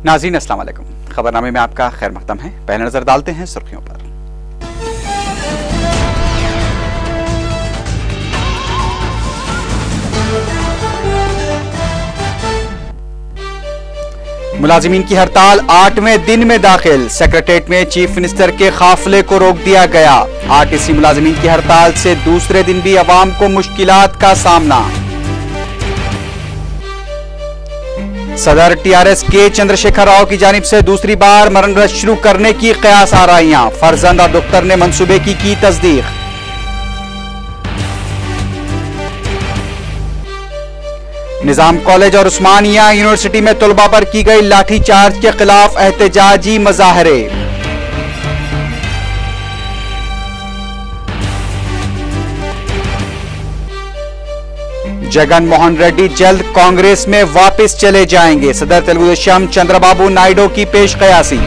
नाज़रीन अस्सलाम वालेकुम। खबरनामे में आपका खैर मकदम है। पहले नजर डालते हैं सुर्खियों पर। मुलाजिमीन की हड़ताल 8वें दिन में दाखिल। सेक्रेटेरिएट में चीफ मिनिस्टर के काफिले को रोक दिया गया। आरटीसी मुलाजिमीन की हड़ताल से दूसरे दिन भी अवाम को मुश्किलात का सामना। सदर टीआरएस के चंद्रशेखर राव की जानिब से दूसरी बार मरण रश शुरू करने की कयास आराइयां। फर्जंद और दुख्तर ने मंसूबे की तस्दीक। निजाम कॉलेज और उस्मानिया यूनिवर्सिटी में तलबा पर की गई लाठीचार्ज के खिलाफ एहतजाजी मुजाहरे। जगन मोहन रेड्डी जल्द कांग्रेस में वापस चले जाएंगे। सदर तेलुगुदेशम चंद्रबाबू नायडू की पेश कयासी।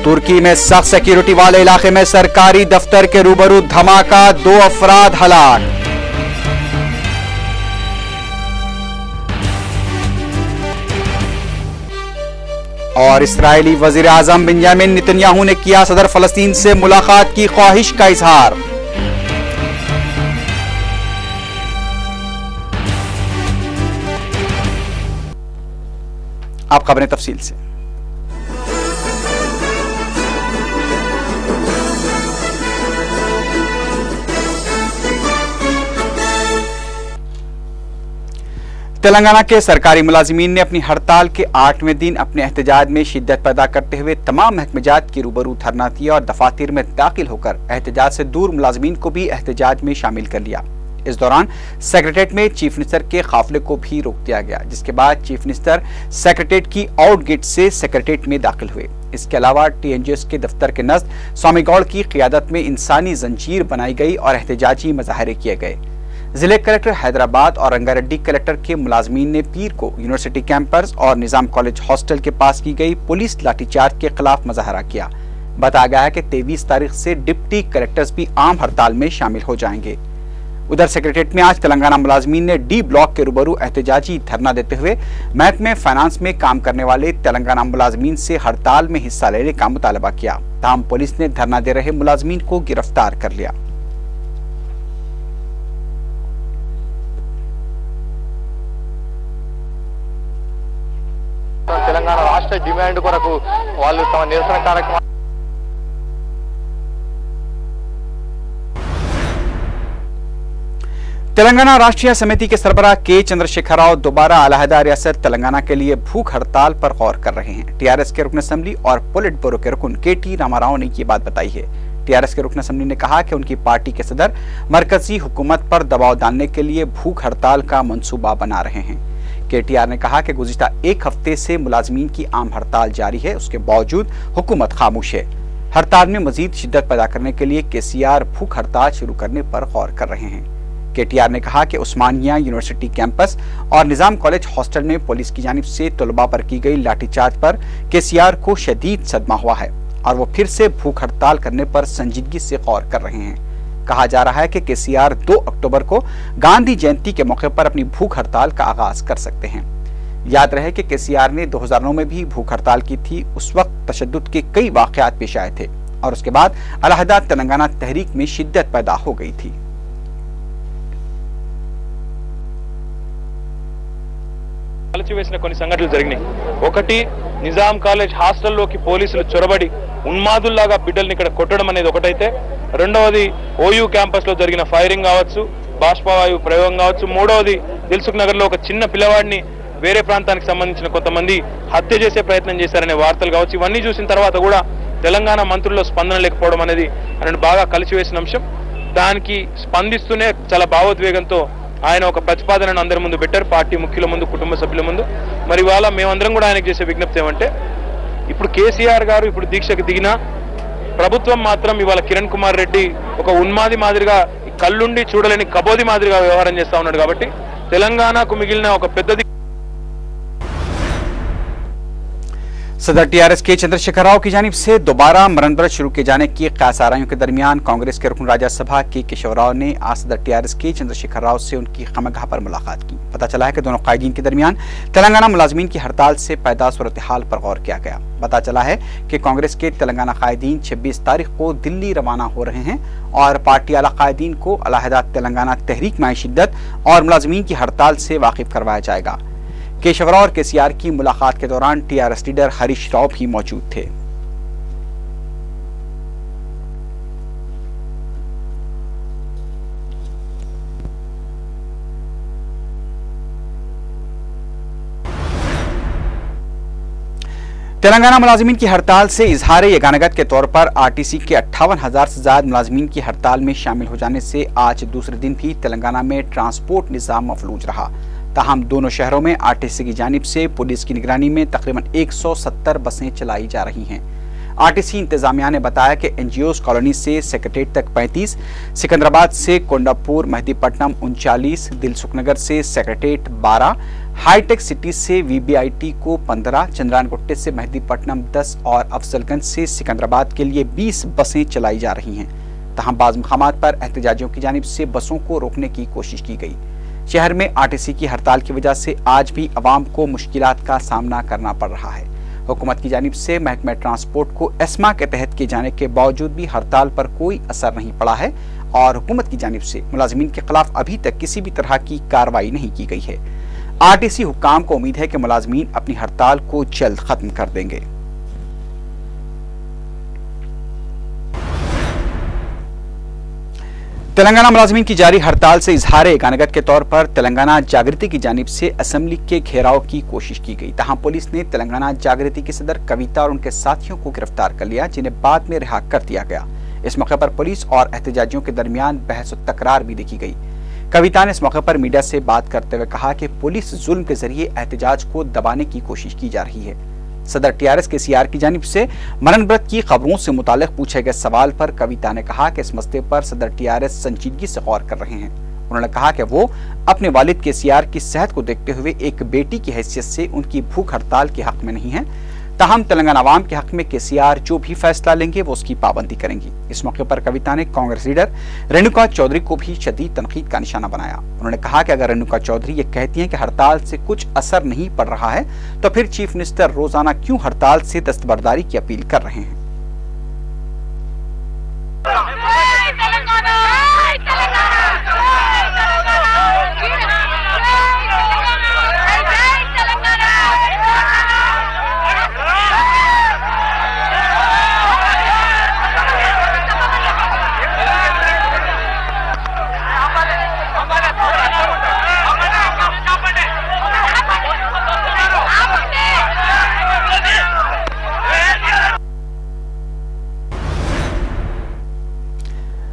तुर्की में सख्त सिक्योरिटी वाले इलाके में सरकारी दफ्तर के रूबरू धमाका, 2 अफराद हलाक। और इस्राएली वजीर आजम बेंजामिन नेतन्याहू ने किया सदर फलस्तीन से मुलाकात की ख्वाहिश का इजहार। आप खबरें तफसील से। तेलंगाना के सरकारी मुलाजिमीन ने अपनी हड़ताल के 8वें दिन अपने एहतजाज में शिद्दत पैदा करते हुए तमाम महकमेजात की रूबरू धरना दिया और दफातर में दाखिल होकर एहतजाज से दूर मुलाजिमीन को भी एहतजाज में शामिल कर लिया। इस दौरान सेक्रेटेरिएट में चीफ मिनिस्टर के काफिले को भी रोक दिया गया, जिसके बाद चीफ मिनिस्टर सेक्रेटेरिएट की आउट गेट से सेक्रेटेरिएट में दाखिल हुए। इसके अलावा टीएनजीएस के दफ्तर के नज़द स्वामी गौड़ की क़ियादत में इंसानी जंजीर बनाई गई और एहतजाजी मुजाहरे किए गए। जिले कलेक्टर हैदराबाद और रंगारेड्डी कलेक्टर के मुलाजमीन ने पीर को यूनिवर्सिटी कैंपस और निजाम कॉलेज हॉस्टल के पास की गई पुलिस लाठीचार्ज के खिलाफ मुजाहरा किया। बताया गया है कि 23 तारीख से डिप्टी कलेक्टर्स भी आम हड़ताल में शामिल हो जाएंगे। उधर सेक्रेटेरिएट में आज तेलंगाना मुलाजमीन ने डी ब्लॉक के रूबरू एहतजाजी धरना देते हुए महकमे फाइनेंस में काम करने वाले तेलंगाना मुलाजमीन से हड़ताल में हिस्सा लेने का मुतालबा किया। ताहम पुलिस ने धरना दे रहे मुलाजमीन को गिरफ्तार कर लिया। తెలంగాణ రాష్ట్ర డిమాండ్ కొరకు వాళ్ళు తమ నిరసన కార్యక్రమం तेलंगाना राष्ट्रीय समिति के सरबराह के चंद्रशेखर राव दोबारा अलहदा रियासत तेलंगाना के लिए भूख हड़ताल पर गौर कर रहे हैं। टीआरएस के रुकन असेंबली और पोलिट ब्यूरो के रुकन केटी रामाराव ने ये बात बताई है। टीआरएस के रुकन असेंबली ने कहा कि उनकी पार्टी के सदर मरकजी हुकूमत पर दबाव डालने के लिए भूख हड़ताल का मंसूबा बना रहे हैं। केटीआर ने कहा कि गुज़िश्ता एक हफ्ते से मुलाजमीन की आम हड़ताल जारी है, उसके बावजूद हुकूमत खामोश है। हड़ताल में मजीद शिद्दत पैदा करने के लिए केसीआर भूख हड़ताल शुरू करने पर गौर कर रहे हैं। केटीआर ने कहा कि उस्मानिया यूनिवर्सिटी कैंपस और निजाम कॉलेज हॉस्टल में पुलिस की जानिब से तलबा पर की गई लाठीचार्ज पर केसीआर को शदीद सदमा हुआ है और वो फिर से भूख हड़ताल करने पर संजीदगी से गौर कर रहे हैं। कहा जा रहा है कि केसीआर 2 अक्टूबर को गांधी जयंती के मौके पर अपनी भूख हड़ताल का आगाज कर सकते हैं। याद रहे कि केसीआर ने 2009 में भी भूख हड़ताल की थी। उस वक्त तशद्दुद के कई वाकयात पेश आए थे और उसके बाद अलहदा तेलंगाना तहरीक में शिद्दत पैदा हो गई थी। కలిచివేసిన కొన్ని సంఘటనలు జరిగినాయి। ఒకటి, నిజాం కాలేజ్ హాస్టల్లోకి పోలీసులు చొరబడి ఉన్మాదుల్లాగా బిడ్డల్ని ఇక్కడ కొట్టడం అనేది ఒకటైతే, రెండవది ఓయూ క్యాంపస్ లో జరిగిన ఫైరింగ్ కావచ్చు, బాష్పవాయు ప్రయోగం కావచ్చు, మూడవది దిల్సుఖ్ నగర్ లో ఒక చిన్న పిల్లవాడిని వేరే ప్రాంతానికి సంబంధించిన కొంతమంది హత్య చేసే ప్రయత్నం చేశారనే వార్తలు కావచ్చు। ఇవన్నీ చూసిన తర్వాత కూడా తెలంగాణ మంత్రుల్లో స్పందన లేకపోవడం అనేది బాగా కలిచివేసిన అంశం। దానికి స్పందిస్తూనే చాలా భావోద్వేగంతో ఆయన ఒక ప్రతిపాదనను అందరి ముందు పెట్టారు, పార్టీ ముఖ్యుల ముందు, కుటుంబ సభ్యుల ముందు। మరి ఇవాళ మేమందరం కూడా ఆయనకు చేసే విజ్ఞప్తి ఏమంటే, ఇప్పుడు కేసీఆర్ గారు ఇప్పుడు దీక్షకు దిగినా ప్రభుత్వం మాత్రం ఇవాళ కిరణ్ కుమార్ రెడ్డి ఒక ఉన్మాది మాదిరిగా కళ్ళుండి చూడలేని కబోది మాదిరిగా వ్యవహారం చేస్తా ఉన్నాడు। కాబట్టి తెలంగాణకు మిగిలిన ఒక పెద్దది सदर टीआरएस के चंद्रशेखर राव की जानिब से दोबारा मरण व्रत शुरू किए जाने की क़यास-आराइयों के दरमियान कांग्रेस के रुकन राज्यसभा के केशव राव ने आज सदर टीआरएस के चंद्रशेखर राव से उनकी खमगाह पर मुलाकात की। पता चला है कि दोनों कायदीन के दरमियान तेलंगाना मुलाजमीन की हड़ताल से पैदा सूरत हाल पर गौर किया गया। पता चला है कि कांग्रेस के तेलंगाना कायदीन 26 तारीख को दिल्ली रवाना हो रहे हैं और पार्टी आला कायदीन को अलहदा तेलंगाना तहरीक में शिद्दत और मुलाजमीन की हड़ताल से वाकिफ करवाया जाएगा। केशव राव और केसीआर की मुलाकात के दौरान टीआरएस लीडर हरीश राव भी मौजूद थे। तेलंगाना मुलाजमीन की हड़ताल से इजहार यगानगत के तौर पर आरटीसी के 58,000 से ज्यादा मुलाजमीन की हड़ताल में शामिल हो जाने से आज दूसरे दिन भी तेलंगाना में ट्रांसपोर्ट निजाम मफलूज रहा। ताहम दोनों शहरों में आरटीसी की जानिब से पुलिस की निगरानी में तकरीबन 170 बसें चलाई जा रही हैं। आरटीसी इंतजामिया ने बताया कि एनजीओस कॉलोनी से सेक्रेटेरिएट तक 35, सिकंदराबाद से कोंडापुर मेहदीपट्टनम 39, दिलसुखनगर से सेक्रेटेरिएट 12, हाईटेक सिटी से वीबीआईटी को 15, चंद्रानगुट्टे से मेहदीपट्टनम 10 और अफजलगंज से सिकंदराबाद के लिए 20 बसें चलाई जा रही हैं। तहम बाज़ मकामात पर एहतजाजियों की जानिब से बसों को रोकने की कोशिश की गई। शहर में आरटीसी की हड़ताल की वजह से आज भी अवाम को मुश्किलात का सामना करना पड़ रहा है। हुकूमत की जानिब से महकमा ट्रांसपोर्ट को एस्मा के तहत किए जाने के बावजूद भी हड़ताल पर कोई असर नहीं पड़ा है और हुकूमत की जानिब से मुलाजमीन के खिलाफ अभी तक किसी भी तरह की कार्रवाई नहीं की गई है। आरटीसी हुक्काम को उम्मीद है कि मुलाजमीन अपनी हड़ताल को जल्द खत्म कर देंगे। तेलंगाना मुलाजमीन की जारी हड़ताल से इजहार यगानगत के तौर पर तेलंगाना जागृति की जानिब से असेंबली के घेराव की कोशिश की गई। तहां पुलिस ने तेलंगाना जागृति की सदर कविता और उनके साथियों को गिरफ्तार कर लिया, जिन्हें बाद में रिहा कर दिया गया। इस मौके पर पुलिस और एहतजाजियों के दरमियान बहस और तकरार भी देखी गई। कविता ने इस मौके पर मीडिया से बात करते हुए कहा कि पुलिस जुल्म के जरिए एहतजाज को दबाने की कोशिश की जा रही है। सदर टीआरएस केसीआर की जानिब से मरण व्रत की खबरों से मुतालिक पूछे गए सवाल पर कविता ने कहा कि इस मसले पर सदर टीआरएस संजीदगी से गौर कर रहे हैं। उन्होंने कहा कि वो अपने वालिद केसीआर की सेहत को देखते हुए एक बेटी की हैसियत से उनकी भूख हड़ताल के हक में नहीं है। ताहम तेलंगाना अवाम के हक में केसीआर जो भी फैसला लेंगे वो उसकी पाबंदी करेंगी। इस मौके पर कविता ने कांग्रेस लीडर रेणुका चौधरी को भी शदीद तनकीद का निशाना बनाया। उन्होंने कहा कि अगर रेणुका चौधरी ये कहती हैं कि हड़ताल से कुछ असर नहीं पड़ रहा है तो फिर चीफ मिनिस्टर रोजाना क्यों हड़ताल से दस्तबरदारी की अपील कर रहे हैं।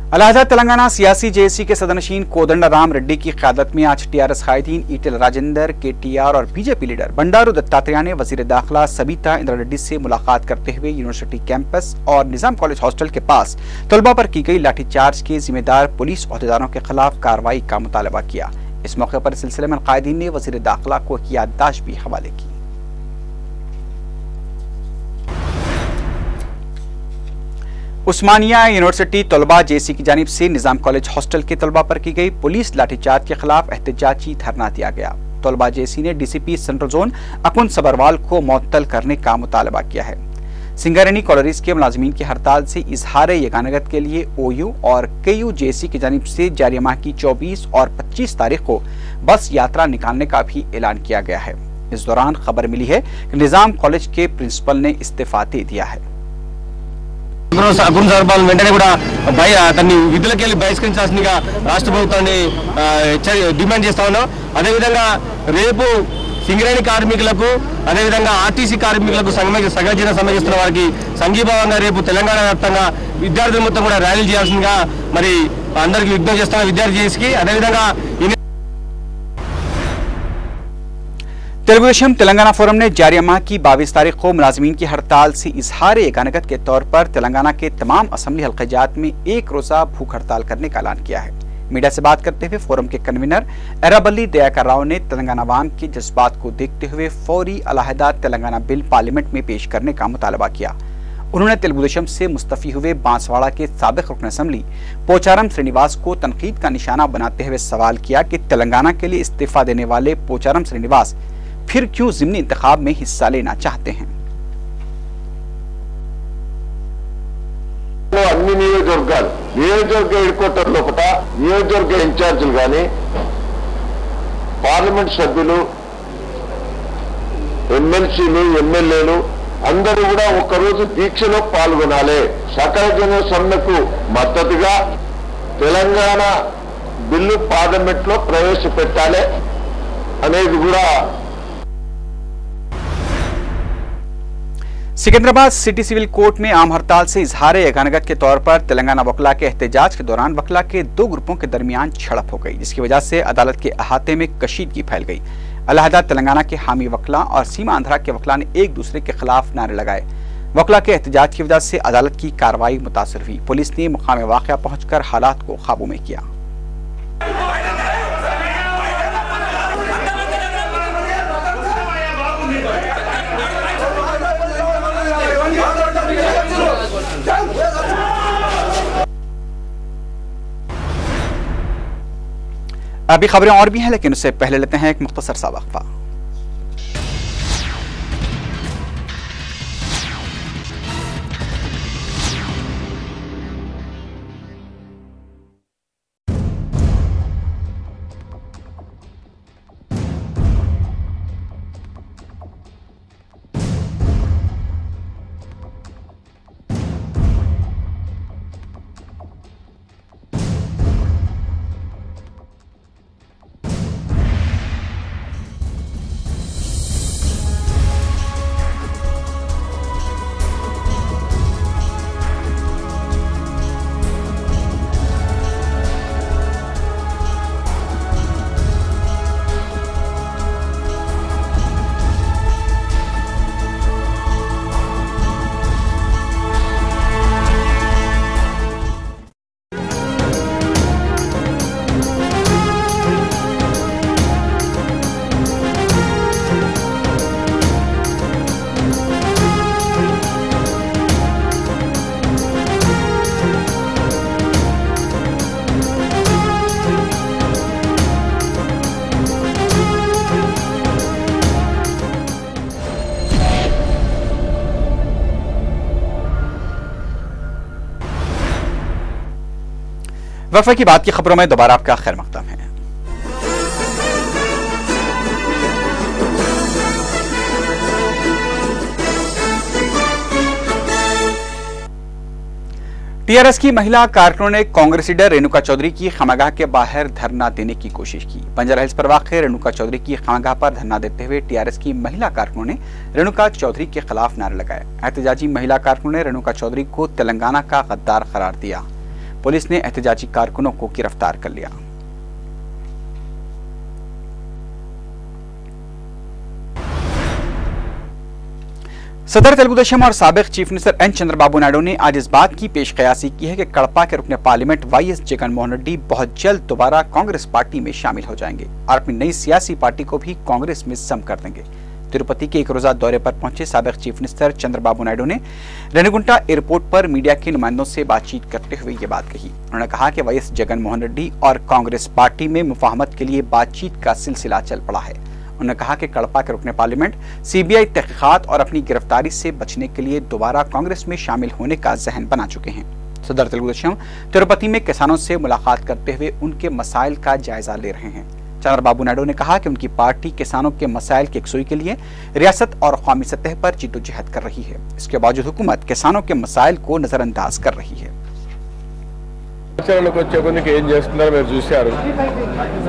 अलहदा तेलंगाना सियासी जेएसी के सदनशीन कोदंडराम रेड्डी की क़यादत में आज टीआरएस कायदीन ईटेल राजेंद्र, केटीआर और बीजेपी लीडर बंडारू दत्तात्रेय ने वजीर दाखिला सबिता इंद्रा रेड्डी से मुलाकात करते हुए यूनिवर्सिटी कैंपस और निजाम कॉलेज हॉस्टल के पास तलबा पर की गई लाठीचार्ज के जिम्मेदार पुलिस ओहदेदारों के खिलाफ कार्रवाई का मुतालबा किया। इस मौके पर इस सिलसिले में कायदीन ने वजीर दाखिला को एक याददाश्त भी हवाले की। उस्मानिया यूनिवर्सिटी तलबा जेसी की जानिब से निजाम कॉलेज हॉस्टल के तलबा पर की गई पुलिस लाठीचार्ज के खिलाफ एहतजाजी धरना दिया गया। तलबा जेसी ने डीसीपी सेंट्रल जोन अकुन सबरवाल को मुअत्तल करने का मुतालबा किया है। सिंगारेनी कॉलेज के मुलाजमीन की हड़ताल से इजहार यगानगत के लिए ओयू और केयू जेसी की जानिब से जारी माह की 24 और 25 तारीख को बस यात्रा निकालने का भी ऐलान किया गया है। इस दौरान खबर मिली है कि निजाम कॉलेज के प्रिंसिपल ने इस्तीफा दे दिया है। అకున్ సర్బాల్ వెంటనే కూడా అతన్ని విధులకు వెళ్ళి బహిష్కరించాల్సిందిగా రాష్ట్ర ప్రభుత్వాన్ని డిమాండ్ చేస్తా ఉన్నాం। అదేవిధంగా రేపు సింగరేణి కార్మికులకు అదేవిధంగా ఆర్టీసీ కార్మికులకు సగజన సమ్మె చేస్తున్న వారికి సంఘీభావంగా రేపు తెలంగాణ వ్యాప్తంగా విద్యార్థులు మొత్తం కూడా ర్యాలీలు చేయాల్సిందిగా మరి అందరికీ విజ్ఞప్తి చేస్తున్న విద్యార్థి చేసి అదేవిధంగా तेलुगुदेशम तेलंगाना फोरम ने जारी माह की 22 तारीख को मुलाजमीन की हड़ताल से इजहार यगानगत के तौर पर तेलंगाना के तमाम असम्बली हल्क़ाजात में एक रोज़ा भूख हड़ताल करने का ऐलान किया है। मीडिया से बात करते हुए फोरम के कन्वीनर एराबल्ली दयाकर राव ने तेलंगाना अवाम के जज्बात को देखते हुए फौरी अलहदा तेलंगाना बिल पार्लियामेंट में पेश करने का मुतालबा किया। उन्होंने तेलुगु देशम से मुस्तफी हुए बांसवाड़ा के साबिक रुकन असेंबली पोचारम श्रीनिवास को तनकीद का निशाना बनाते हुए सवाल किया कि तेलंगाना के लिए इस्तीफा देने वाले पोचारम श्रीनिवास फिर क्यों ज़िमनी इंतखाब में हिस्सा लेना चाहते हैं। అన్ని నియోజకవర్గాలు నియోజకవర్గ హెడ్ క్వార్టర్ లోపల నియోజకవర్గ ఇన్ఛార్జీలు కానీ పార్లమెంట్ సభ్యులు ఎమ్మెల్సీలు ఎమ్మెల్యేలు అందరూ కూడా ఒక్కరోజు దీక్షలో పాల్గొనాలి। సకల జన సమ్మెకు మద్దతుగా తెలంగాణ బిల్లు పార్లమెంట్ లో ప్రవేశపెట్టాలి అనేది కూడా। सिकंदराबाद सिटी सिविल कोर्ट में आम हड़ताल से इजहार यकानगत के तौर पर तेलंगाना वकला के एहतजाज के दौरान वकला के दो ग्रुपों के दरमियान झड़प हो गई, जिसकी वजह से अदालत के अहाते में कशीदगी फैल गई। अलहदा तेलंगाना के हामी वकला और सीमा आंध्रा के वकला ने एक दूसरे के खिलाफ नारे लगाए। वकला के एहतजाज की वजह से अदालत की कार्रवाई मुतासर हुई। पुलिस ने मुकाम वाक़या पहुंचकर हालात को काबू में किया। अभी खबरें और भी हैं, लेकिन उससे पहले लेते हैं एक मुख्तसर सा वक्फा। वक्फे की बात की खबरों में दोबारा आपका खैर मकदम है। टीआरएस की महिला कारकुनों ने कांग्रेस लीडर रेणुका चौधरी की खामगाह के बाहर धरना देने की कोशिश की। बंजारा हिल्स पर वाक़ रेणुका चौधरी की खामगाह पर धरना देते हुए टीआरएस की महिला कारकुनों ने रेणुका चौधरी के खिलाफ नारे लगाए। एहतजाजी महिला कारकुनों ने रेणुका चौधरी को तेलंगाना का गद्दार करार दिया। पुलिस ने एहतजाजी कारकुनों को गिरफ्तार कर लिया। सदर तेलुगु देशम और साबिक chief minister N Chandrababu Naidu ने आज इस बात की पेशकयासी की है कि कड़पा के रुकने पार्लियामेंट वाईएस जगनमोहन रेड्डी बहुत जल्द दोबारा कांग्रेस पार्टी में शामिल हो जाएंगे और अपनी नई सियासी पार्टी को भी कांग्रेस में सम कर देंगे। तिरुपति के एक रोजा दौरे पर पहुंचे साबिक चीफ मिनिस्टर चंद्रबाबू नायडू ने रेणिगुंटा एयरपोर्ट पर मीडिया के नुमाइंदों से बातचीत करते हुए ये बात कही। उन्होंने कहा कि वाईएस जगनमोहन रेड्डी और कांग्रेस पार्टी में मुफाहमत के लिए बातचीत का सिलसिला चल पड़ा है। उन्होंने कहा कि कड़पा के रुकने पार्लियामेंट सीबीआई तहकीकात और अपनी गिरफ्तारी से बचने के लिए दोबारा कांग्रेस में शामिल होने का जहन बना चुके हैं। सदर तेलुगु देशम तिरुपति में किसानों से मुलाकात करते हुए उनके मसाइल का जायजा ले रहे हैं। चंद्रबाबू नायडू ने कहा कि उनकी पार्टी किसानों के मसाइल की यकसुई के लिए रियासत और कौमी सतह पर जिद्दोजहद कर रही है। इसके बावजूद हुकूमत किसानों के मसाइल को नजरअंदाज कर रही है।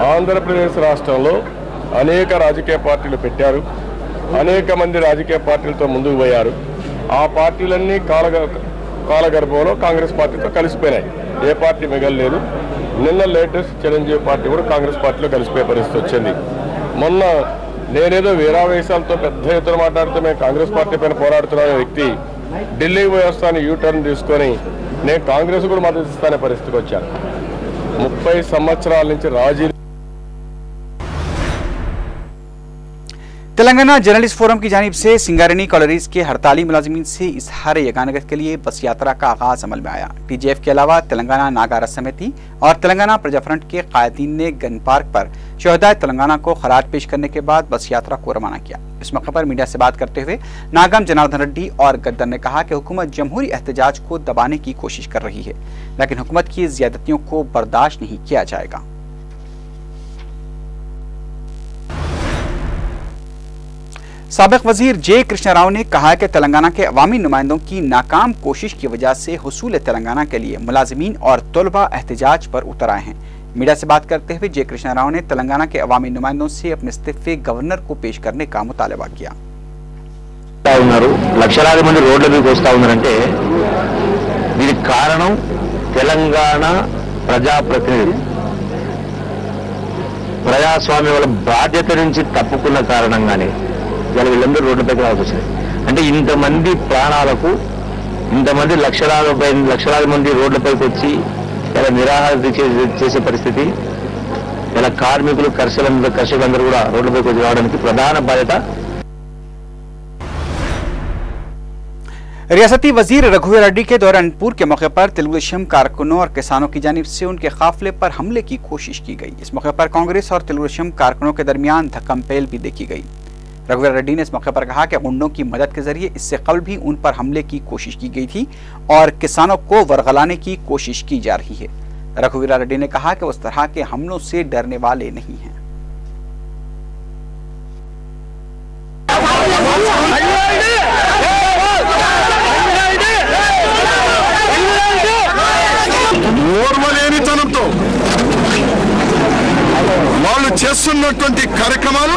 आंध्र प्रदेश రాష్ట్రంలో అనేక రాజకీయ పార్టీలు పెట్టారు। అనేక మంది రాజకీయ పార్టీలతో ముందుకు పోయారు। ఆ పార్టీలన్నీ కాలగర్భంలో కాంగ్రెస్ పార్టీతో కలిసిపోయాయి। ఏ పార్టీ మిగలలేదు। నిన్న లేటెస్ట్ చిరంజీవి పార్టీ కూడా కాంగ్రెస్ పార్టీలో కలిసిపోయే పరిస్థితి వచ్చింది। మొన్న నేనేదో వీరావేశాలతో పెద్ద ఎత్తున మాట్లాడుతూ మేము కాంగ్రెస్ పార్టీ పైన పోరాడుతున్న వ్యక్తి ఢిల్లీకి పోయి వస్తాను యూ టర్న్ తీసుకొని నేను కాంగ్రెస్ కూడా మద్దతు ఇస్తానే పరిస్థితికి వచ్చాను। 30 సంవత్సరాల నుంచి రాజీ तेलंगाना जर्नलिस्ट फोरम की जानिब से सिंगारेनी कॉलोनीज के हड़ताली मुलाजिमीन से इजहार यगानत के लिए बस यात्रा का आगाज अमल में आया। टीजेएफ के अलावा तेलंगाना नागारा समिति और तेलंगाना प्रजा फ्रंट के कायदीन ने गन पार्क पर शहदाए तेलंगाना को खराज पेश करने के बाद बस यात्रा को रवाना किया। इस मौके पर मीडिया से बात करते हुए नागम जनार्दन रेड्डी और गद्दर ने कहा कि हुकूमत जमहूरी एहतजाज को दबाने की कोशिश कर रही है, लेकिन हुकूमत की ज्यादतियों को बर्दाश्त नहीं किया जाएगा। साबिक वजीर जे कृष्णा राव ने कहा कि तेलंगाना के अवामी नुमाइंदों की नाकाम कोशिश की वजह से हुसूल तेलंगाना के लिए मुलाजिमीन और तलबा एहतजाज पर उतर आए हैं। मीडिया से बात करते हुए जे कृष्णा राव ने तेलंगाना के अवामी नुमाइंदों से अपने इस्तीफे गवर्नर को पेश करने का मुतालबा किया। లక్షలాది మంది రోడ్ల మీదకి వస్తా ఉన్నారంటే దీనికి కారణం తెలంగాణ ప్రజాప్రతినిధులు ప్రజాస్వామ్య వాళ్ళ బాధ్యత నుంచి తప్పుకున్న కారణంగానే వీళ్ళందరూ రోడ్లపైకి రావాల్సి వచ్చింది। అంటే ఇంతమంది ప్రాణాలకు ఇంతమంది లక్షలాది మంది రోడ్లపైకి వచ్చి ఇలా నిరాహార చేసే పరిస్థితి, ఇలా కార్మికులు కర్షకులందరూ కూడా రోడ్లపైకి వచ్చి రావడానికి ప్రధాన బాధ్యత। रियासती वजीर रघुवीर रेड्डी के दौरे अनंतपुर के मौके पर तेलुगुदेशम कारकुनों और किसानों की जानिब से उनके काफिले पर हमले की कोशिश की गई। इस मौके पर कांग्रेस और तेलुगुदेशम कारकुनों के दरमियान धक्कमपेल भी देखी गई। रघुवीर रेड्डी ने इस मौके पर कहा कि गुंडों की मदद के जरिए इससे कबल भी उन पर हमले की कोशिश की गई थी और किसानों को वरगलाने की कोशिश की जा रही है। रघुवीर रेड्डी ने कहा कि उस तरह के हमलों से डरने वाले नहीं हैं। ఓర్వలేనితనంతో వాళ్ళు చేస్తున్నటువంటి కార్యక్రమాలు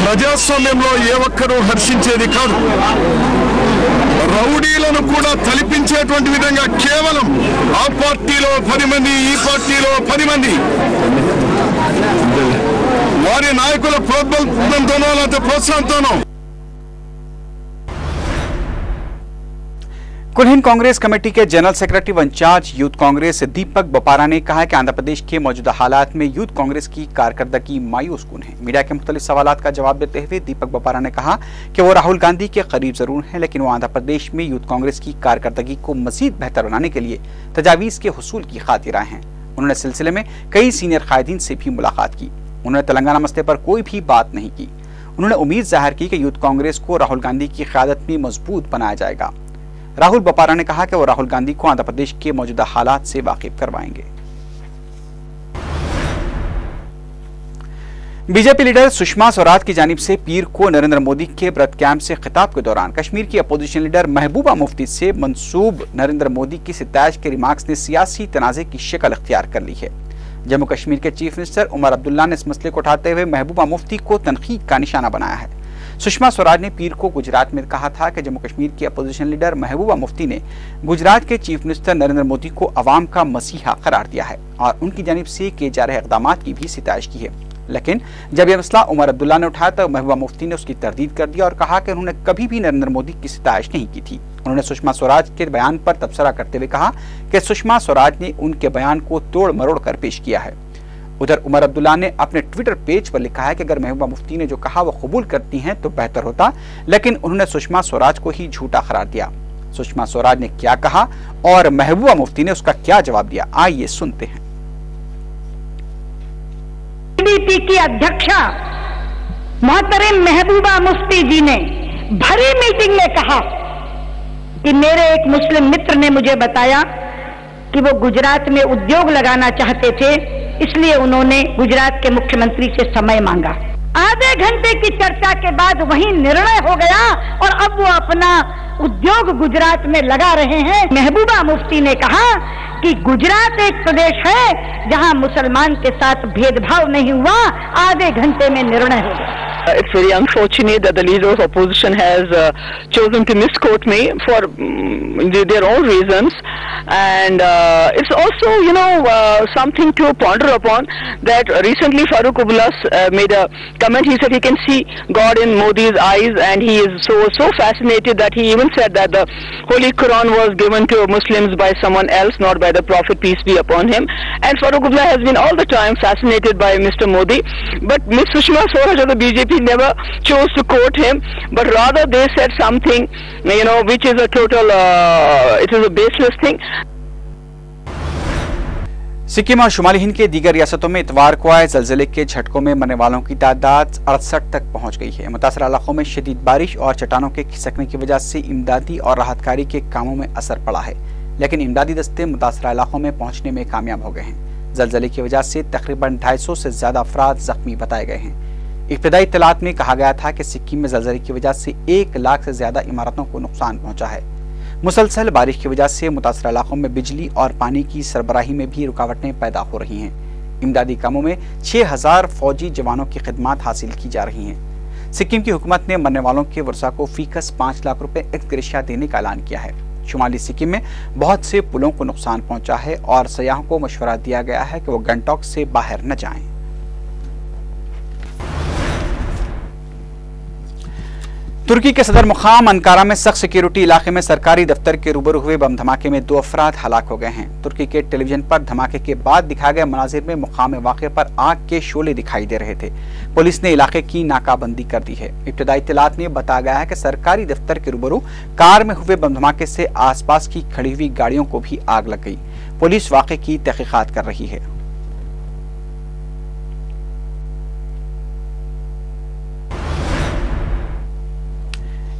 ప్రజాస్వామ్యంలో ఏ ఒక్కరూ హర్షించేది కాదు। రౌడీలను కూడా తలిపించేటువంటి విధంగా కేవలం ఆ పార్టీలో 10 మంది, ఈ పార్టీలో 10 మంది వారి నాయకుల ప్రోద్బలంతోనో లేకపోతే ప్రోత్సాహంతోనో। कुल्हिन कांग्रेस कमेटी के जनरल सेक्रेटरी व इंचार्ज यूथ कांग्रेस दीपक बोपारा ने कहा कि आंध्र प्रदेश के मौजूदा हालात में यूथ कांग्रेस की कारकर्दगी मायूस कुन है। मीडिया के मुख्तलिफ सवालात का जवाब देते हुए दीपक बोपारा ने कहा कि वो राहुल गांधी के करीब जरूर हैं, लेकिन वो आंध्र प्रदेश में यूथ कांग्रेस की कारकर्दगी को मजीद बेहतर बनाने के लिए तजावीज़ के हुसूल की खातिर आए हैं। उन्होंने सिलसिले में कई सीनियर कायदीन से भी मुलाकात की। उन्होंने तेलंगाना मसले पर कोई भी बात नहीं की। उन्होंने उम्मीद जाहिर की कि यूथ कांग्रेस को राहुल गांधी की क़यादत में मजबूत बनाया जाएगा। राहुल बोपारा ने कहा कि वो राहुल गांधी को आंध्र प्रदेश के मौजूदा हालात से वाकिफ करवाएंगे। बीजेपी लीडर सुषमा स्वराज की जानिब से पीर को नरेंद्र मोदी के ब्रत कैंप से खिताब के दौरान कश्मीर की अपोजिशन लीडर महबूबा मुफ्ती से मंसूब नरेंद्र मोदी की सिताइश के रिमार्क्स ने सियासी तनाज़े की शक्ल अख्तियार कर ली है। जम्मू कश्मीर के चीफ मिनिस्टर उमर अब्दुल्ला ने इस मसले को उठाते हुए महबूबा मुफ्ती को तनकीद का निशाना बनाया है। सुषमा स्वराज ने पीर को गुजरात में कहा था कि जम्मू कश्मीर की अपोजिशन लीडर महबूबा मुफ्ती ने गुजरात के चीफ मिनिस्टर नरेंद्र मोदी को अवाम का मसीहा करार दिया है और उनकी जानिब से किए जा रहे इक़दाम की भी सिताइश की है। लेकिन जब यह मसला उमर अब्दुल्ला ने उठाया तो महबूबा मुफ्ती ने उसकी तरदीद कर दिया और कहा कि उन्होंने कभी भी नरेंद्र मोदी की सिताइश नहीं की थी। उन्होंने सुषमा स्वराज के बयान पर तबसरा करते हुए कहा कि सुषमा स्वराज ने उनके बयान को तोड़ मरोड़ कर पेश किया है। उधर उमर अब्दुल्ला ने अपने ट्विटर पेज पर लिखा है कि अगर महबूबा मुफ्ती ने जो कहा वो कबूल करती हैं तो बेहतर होता, लेकिन उन्होंने सुषमा स्वराज को ही झूठा करार दिया। सुषमा स्वराज ने क्या कहा और महबूबा मुफ्ती ने उसका क्या जवाब दिया, आइए सुनते हैं। पीडीपी की अध्यक्षा मोहतरम महबूबा मुफ्ती जी ने भरी मीटिंग में कहा कि मेरे एक मुस्लिम मित्र ने मुझे बताया कि वो गुजरात में उद्योग लगाना चाहते थे, इसलिए उन्होंने गुजरात के मुख्यमंत्री से समय मांगा। आधे घंटे की चर्चा के बाद वही निर्णय हो गया और अब वो अपना उद्योग गुजरात में लगा रहे हैं। महबूबा मुफ्ती ने कहा कि गुजरात एक प्रदेश है जहां मुसलमान के साथ भेदभाव नहीं हुआ, आधे घंटे में निर्णय हो गया। It's very unfortunate that the leader of opposition has chosen to misquote me for their own reasons, and it's also, something to ponder upon. That recently Farooq Abdullah made a comment. He said he can see God in Modi's eyes, and he is so fascinated that he even said that the Holy Quran was given to Muslims by someone else, not by the Prophet, peace be upon him. And Farooq Abdullah has been all the time fascinated by Mr. Modi, but Ms. Sushma Swaraj of the BJP never chose to quote him, but rather they said something, which is a total, it is a baseless thing. Sikkim और शुमाली हिंद के दीगर रियासतों में इतवार को आए जलजिले के झटकों में मरने वालों की तादाद 68 तक पहुंच गई है। मुतासरा इलाकों में शदीद बारिश और चट्टानों के खिसकने की वजह से इमदादी और राहतकारी के कामों में असर पड़ा है, लेकिन इमदादी दस्ते मुतासरा इलाकों में पहुंचने में कामयाब हो गए हैं। जलजिले की वजह से तकरीबन 250 से ज्यादा अफराद जख्मी बताए गए हैं। इब्तदाई इत्तलात में कहा गया था कि सिक्किम में जलजिले की वजह से 1 लाख से ज्यादा इमारतों को नुकसान पहुंचा है। मुसलसल बारिश की वजह से मुतासरा इलाकों में बिजली और पानी की सरबराही में भी रुकावटें पैदा हो रही हैं। इमदादी कामों में 6000 फौजी जवानों की खिदमत हासिल की जा रही हैं। सिक्किम की हुकूमत ने मरने वालों के वर्षा को फीकस 5 लाख रुपए एक्स ग्रेशिया देने का ऐलान किया है। शुमाली सिक्किम में बहुत से पुलों को नुकसान पहुंचा है और सयाहों को मशवरा दिया गया है कि वो गंगटोक से बाहर न जाएं। तुर्की के सदर मुकाम अंकारा में सख्त सिक्योरिटी इलाके में सरकारी दफ्तर के रूबरू हुए बम धमाके में 2 अफराद हलाक हो गए हैं। तुर्की के टेलीविजन पर धमाके के बाद दिखाए गए मनाजिर में मुकाम वाक़े पर आग के शोले दिखाई दे रहे थे। पुलिस ने इलाके की नाकाबंदी कर दी है। इब्तदाई इत्तलात में बताया गया है कि सरकारी दफ्तर के रूबरू कार में हुए बम धमाके से आसपास की खड़ी हुई गाड़ियों को भी आग लग गई। पुलिस वाक़े की तहकीकात कर रही है।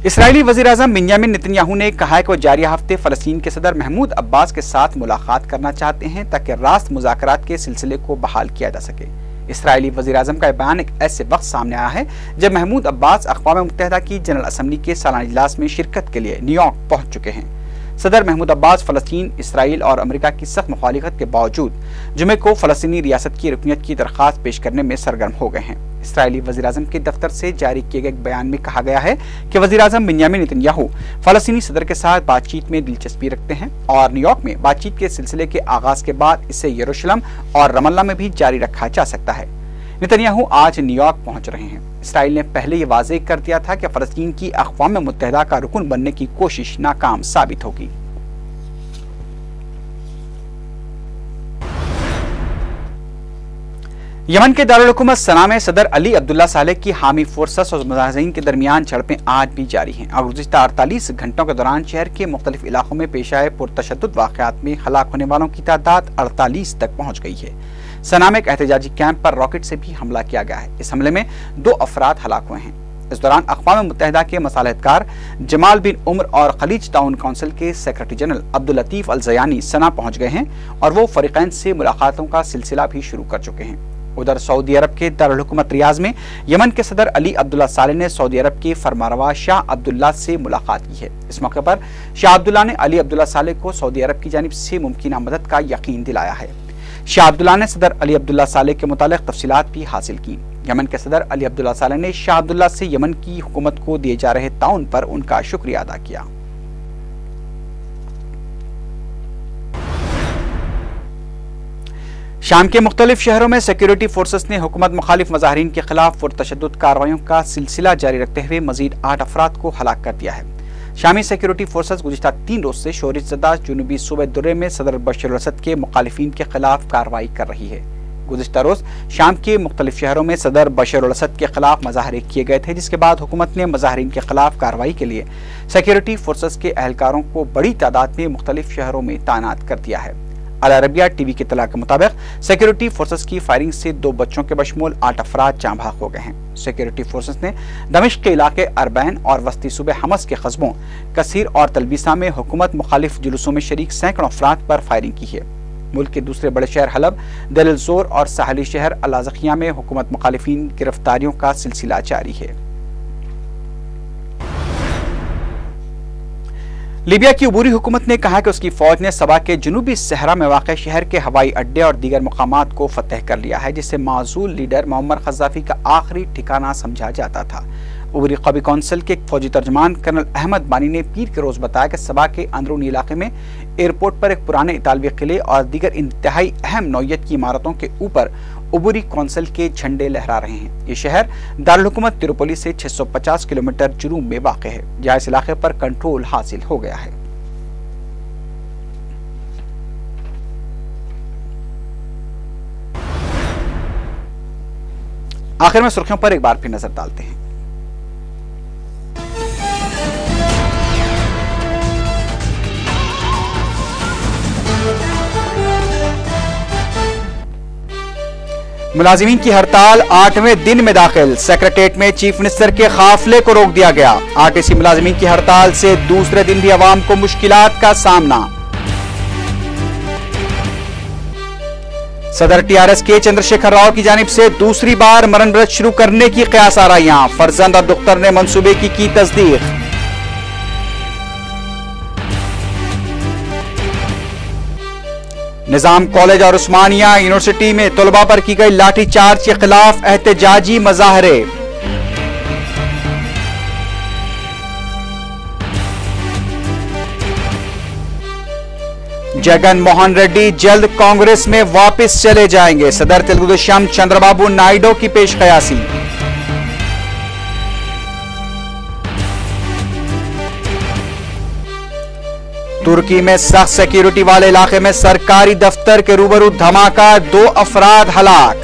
इसराइली वज़ीर-ए-आज़म बेंजामिन नेतन्याहू ने कहा है कि वो जारी हफ्ते फ़लस्तीन के सदर महमूद अब्बास के साथ मुलाकात करना चाहते हैं ताकि रास्त मुज़ाकरात के सिलसिले को बहाल किया जा सके। इसराइली वज़ीर-ए-आज़म का बयान एक ऐसे वक्त सामने आया है जब महमूद अब्बास अक़वाम मुत्तहिदा की जनरल असम्बली के सालाना इजलास में शिरकत के लिए न्यूयॉर्क पहुंच चुके हैं। सदर महमूद अब्बास फ़लस्तीन, इसराइल और अमेरिका की सख्त मुखालिफत के बावजूद जुमे को फ़लस्तीनी रियासत की रुकनीत की दरख्वास्त पेश करने में सरगर्म हो गए हैं। इसराइली वज़ीर-ए-आज़म के दफ्तर से जारी किए गए बयान में कहा गया है कि वज़ीर-ए-आज़म बेंजामिन नेतन्याहू फ़लस्तीनी सदर के साथ बातचीत में दिलचस्पी रखते हैं और न्यूयॉर्क में बातचीत के सिलसिले के आगाज के बाद इसे यरूशलेम और रमल्ला में भी जारी रखा जा सकता है। नेतन्याहू आज न्यूयॉर्क पहुंच रहे हैं। इसराइल ने पहले ये वाज़ेह कर दिया था कि फ़लस्तीन की अक़वाम मुत्तहिदा का रुकन बनने की कोशिश नाकाम साबित होगी। यमन के दारुल हुकूमत सना में सदर अली अब्दुल्ला सालेह की हामी फोर्सेस और मुजाहिदीन के दरमियान झड़पें आज भी जारी हैं और गुज़िश्ता 48 घंटों के दौरान शहर के मुख्तलिफ इलाकों में पेश आए पुरतशद्दुद वाक़यात में हलाक होने वालों की तादाद 48 तक पहुंच गई है। सना में एक एहतजाजी कैंप पर रॉकेट से भी हमला किया गया है। इस हमले में 2 अफराद हलाक हुए हैं। इस दौरान अक़वाम मुत्तहिदा के मसालहतकार जमाल बिन उम्र और खलीज टाउन काउंसिल के सेक्रेटरी जनरल अब्दुल लतीफ़ अल ज़यानी सना पहुंच गए हैं और वो फ़रीक़ैन से मुलाकातों का सिलसिला भी शुरू कर चुके हैं। उधर सऊदी अरब के दारुल हुकूमत रियाज में यमन के सदर अली अब्दुल्ला सालेह ने सऊदी अरब के फरमारवा शाह अब्दुल्ला से मुलाकात की है। इस मौके पर शाह अब्दुल्ला ने अली अब्दुल्ला सालेह को सऊदी अरब की जानिब से मुमकिना मदद का यकीन दिलाया है। शाह अब्दुल्ला ने सदर अली अब्दुल्ला सालेह के मुतालिक तफसीलात भी हासिल की। यमन के सदर अली अब्दुल्ला सालेह ने शाह अब्दुल्ला से यमन की हुकूमत को दिए जा रहे ताउन पर उनका शुक्रिया अदा किया। शाम के मुख्तलिफ शहरों में सिक्योरिटी फोर्सेस ने हुकूमत मुखालिफ मुजाहिरीन के खिलाफ पुरतशद्दुद कार्रवाइयों का सिलसिला जारी रखते हुए मजीद 8 अफराद को हलाक कर दिया है। शामी सिक्योरिटी फोर्सेस गुज़िश्ता 3 रोज से शोरिज़दा जुनूबी सूबे दुर्रे में सदर बशर असद के मुखालिफिन के खिलाफ कार्रवाई कर रही है। गुज़िश्ता रोज शाम के मुख्तलिफ शहरों में सदर बशर असद के खिलाफ मुजाहरे किए गए थे, जिसके बाद हुकूमत ने मुजाहिरीन के खिलाफ कार्रवाई के लिए सिक्योरिटी फोर्सेस के एहलकारों को बड़ी तादाद में मुख्तलिफ शहरों में तैनात कर दिया है। अल अरबिया टीवी के इत्तला के मुताबिक सिक्योरिटी फोर्सेस की फायरिंग से 2 बच्चों के बशमूल 8 अफराद जाँ भाग हो गए हैं। सिक्योरिटी फोर्सेस ने दमिश्क के इलाके अरबैन और वस्ती सूबे हमस के कस्बों कसीर और तलबीसा में हुकूमत मुखालिफ जुलूसों में शरीक सैकड़ों अफराद पर फायरिंग की है। मुल्क के दूसरे बड़े शहर हलब, दलिल जोर और साहली शहर अल-लाज़किया में हुकूमत मुखालिफिन गिरफ्तारियों का सिलसिला जारी है। लीबिया की अबूरी हुकूमत ने कहा कि उसकी फौज ने सबा के जनूबी सहरा में वाक़ शहर के हवाई अड्डे और दीगर मुकामात को फतह कर लिया है, जिसे माज़ूल लीडर मोअम्मर क़ज़्ज़ाफ़ी का आखिरी ठिकाना समझा जाता था। अबूरी कौमी कौंसिल के फौजी तर्जमान कर्नल अहमद बानी ने पीर के रोज बताया कि सबा के अंदरूनी इलाके में एयरपोर्ट पर एक पुराने इतालवी किले और दीगर इंतहाई अहम नौयत की इमारतों के ऊपर अबूरी कौंसिल के झंडे लहरा रहे हैं। ये शहर दारुल हुकूमत त्रिपोली से 650 किलोमीटर जुनूब में वाक़ है, जहाँ इस इलाके पर कंट्रोल हासिल हो गया है। आखिर में सुर्खियों पर एक बार फिर नजर डालते हैं। मुलाजिमीन की हड़ताल 8वें दिन में दाखिल। सेक्रेटेरिएट में चीफ मिनिस्टर के काफिले को रोक दिया गया। आरटीसी मुलाजिमीन की हड़ताल से दूसरे दिन भी अवाम को मुश्किलात का सामना। सदर टीआरएस के चंद्रशेखर राव की जानिब से दूसरी बार मरण व्रत शुरू करने की कयास आराइयां। फर्जंद और दुख्तर ने मंसूबे की तस्दीक। निजाम कॉलेज और उस्मानिया यूनिवर्सिटी में तलबा पर की गई लाठीचार्ज के खिलाफ एहतजाजी मुजाहरे। जगन मोहन रेड्डी जल्द कांग्रेस में वापस चले जाएंगे। सदर तेलुगुदेशम चंद्रबाबू नायडू की पेशकयासी। तुर्की में सख्त सिक्योरिटी वाले इलाके में सरकारी दफ्तर के रूबरू धमाका, 2 अफराद हलाक।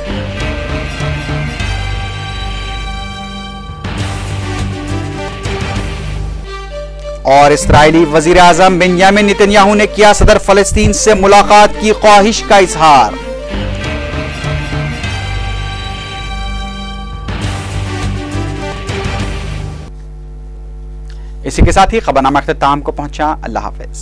और इस्राएली वजीर आजम बेंजामिन नेतन्याहू ने किया सदर फलस्तीन से मुलाकात की ख्वाहिश का इजहार। इसी के साथ ही खबरनामा अख्ताम को पहुंचा। अल्लाह हाफिज।